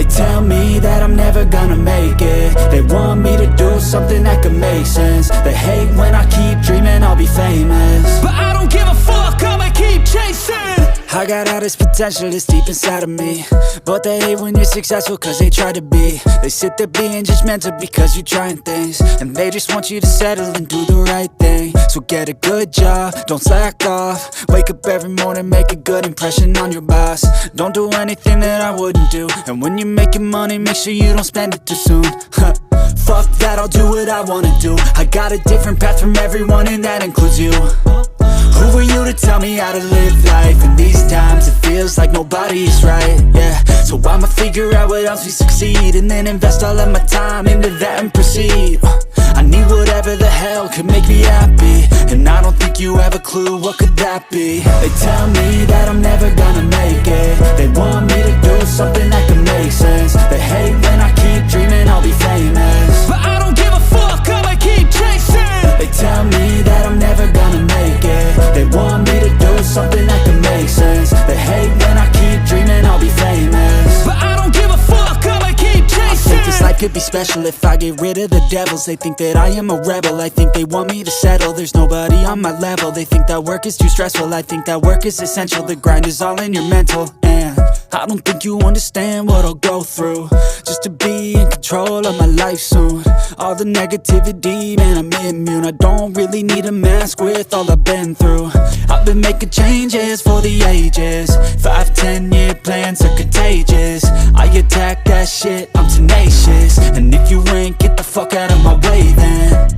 tell me that I'm never gonna make it. They want me to do something that could make sense. They hate when I keep dreaming I'll be famous, but I don't give a fuck, I'ma keep chasing. I got all this potential that's deep inside of me, but they hate when you're successful cause they try to be. They sit there being judgmental because you're trying things, and they just want you to settle and do the right thing. So get a good job, don't slack off. Wake up every morning, make a good impression on your boss. Don't do anything that I wouldn't do, and when you're making money, make sure you don't spend it too soon. Fuck that, I'll do what I wanna do. I got a different path from everyone, and that includes you. Who are you to tell me how to live life? In these times it feels like nobody's right, yeah. So I'ma figure out what else we succeed, and then invest all of my time into that and proceed. I need whatever the hell could make me happy, and I don't think you have a clue what could that be. They tell me that I'm never gonna make it. They want me to do something that could make sense. They hate when I keep dreaming I'll be famous, but I don't give a fuck, I'ma keep chasing. They tell me that I'm never gonna make it. They want me to do something that can make sense. They hate when I keep dreaming I'll be famous, but I don't give a fuck, I'ma keep chasing. I think this life could be special if I get rid of the devils. They think that I am a rebel, I think they want me to settle. There's nobody on my level, they think that work is too stressful. I think that work is essential, the grind is all in your mental. And I don't think you understand what I'll go through just to be in control of my life soon. All the negativity, man, I'm immune. I don't really need a mask with all I've been through. I've been making changes for the ages. 5-10 year plans are contagious. I attack that shit, I'm tenacious. And if you ain't, get the fuck out of my way then.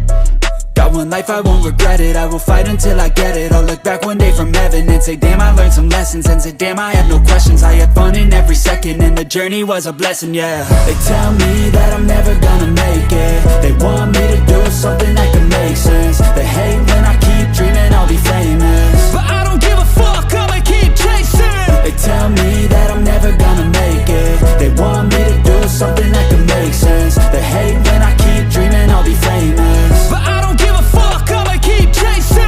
Got one life, I won't regret it. I will fight until I get it. I'll look back one day from heaven and say damn, I learned some lessons. And say damn, I have no questions. I had fun in every second, and the journey was a blessing, yeah. They tell me that I'm never gonna make it. They want me to do something that can make sense. They hate when I keep dreaming I'll be famous, but I don't give a fuck, I'ma keep chasing. They tell me that I'm never gonna make it. They want me to do something that can make sense. They hate when I keep dreaming I'll be famous, but I don't give a fuck, I'ma keep chasing.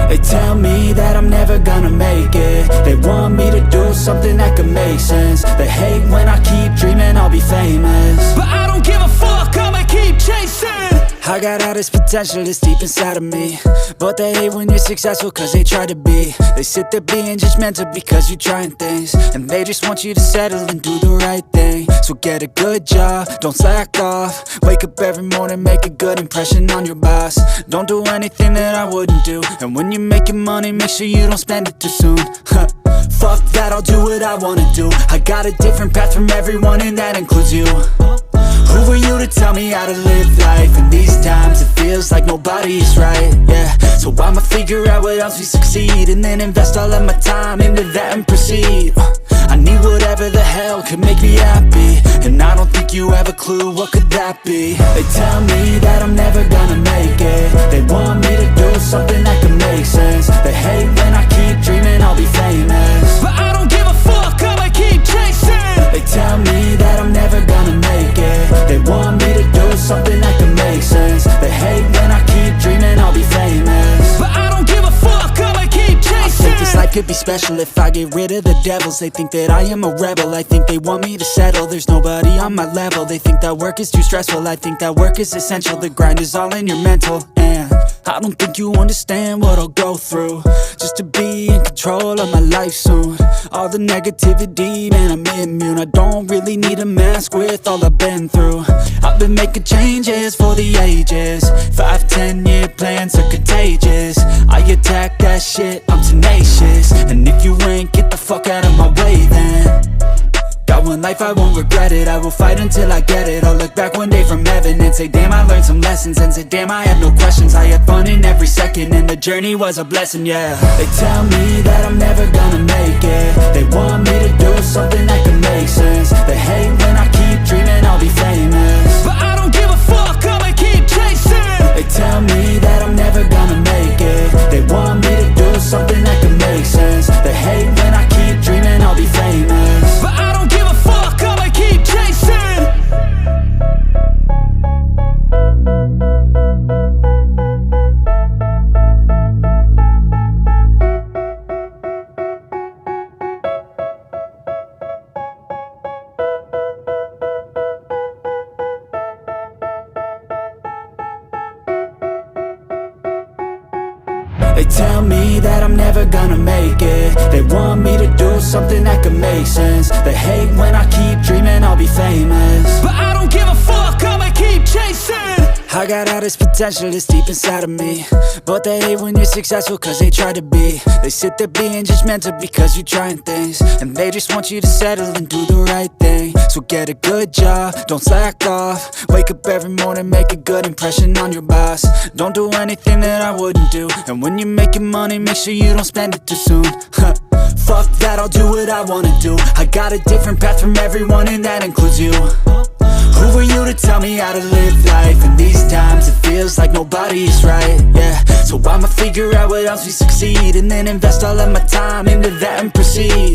They tell me that I'm never gonna make it. They want me to do something that can make sense. They hate when I keep dreaming I'll be famous, but I don't give a fuck, I'ma keep chasing. I got all this potential that's deep inside of me, but they hate when you're successful cause they try to be. They sit there being judgmental because you're trying things, and they just want you to settle and do the right thing. So get a good job, don't slack off. Wake up every morning, make a good impression on your boss. Don't do anything that I wouldn't do, and when you're making money, make sure you don't spend it too soon. Fuck that, I'll do what I wanna do. I got a different path from everyone, and that includes you. Who are you to tell me how to live life? In these times it feels like nobody's right, yeah. So I'ma figure out what else we succeed, and then invest all of my time into that and proceed. I need whatever the hell could make me happy, and I don't think you have a clue what could that be. They tell me that I'm never gonna make it. They want me to do something that can make sense. They hate when I keep dreaming I'll be famous, but I don't give a fuck, I'ma keep chasing. They tell me that I'm never gonna make it. They want me to do something that can make sense. They hate when I keep dreaming I'll be famous, but I don't give a fuck, I'ma keep chasing. I think this life could be special if I get rid of the devils. They think that I am a rebel, I think they want me to settle. There's nobody on my level, they think that work is too stressful. I think that work is essential, the grind is all in your mental. And I don't think you understand what I'll go through just to be in control of my life soon. All the negativity, man, I'm immune. I don't really need a mask with all I've been through. I've been making changes for the ages. 5-10 year plans are contagious. I attack that shit, I'm tenacious. And if you ain't, get the fuck out of my way then. Got one life, I won't regret it. I will fight until I get it. I'll look back one day from heaven and say damn, I learned some lessons. And say damn, I have no questions. I had fun in every second, and the journey was a blessing, yeah. They tell me that I'm never gonna make it. They want me to do something that can make sense. They hate when I keep dreaming I'll be famous, but I don't give a fuck, I'ma keep chasing. They tell me that I'm never gonna make it. They want me to do something tell me that I'm never gonna make it. They want me to do something that could make sense. They hate when I keep dreaming I'll be famous, but I don't give a fuck, I'ma keep chasing. I got all this potential that's deep inside of me, but they hate when you're successful cause they try to be. They sit there being judgmental because you're trying things, and they just want you to settle and do the right thing. So get a good job, don't slack off. Wake up every morning, make a good impression on your boss. Don't do anything that I wouldn't do, and when you're making money, make sure you don't spend it too soon. Fuck that, I'll do what I wanna do. I got a different path from everyone and that includes you. Who are you to tell me how to live life? In these times it feels like nobody's right, yeah. So I'ma figure out what else we succeed, and then invest all of my time into that and proceed.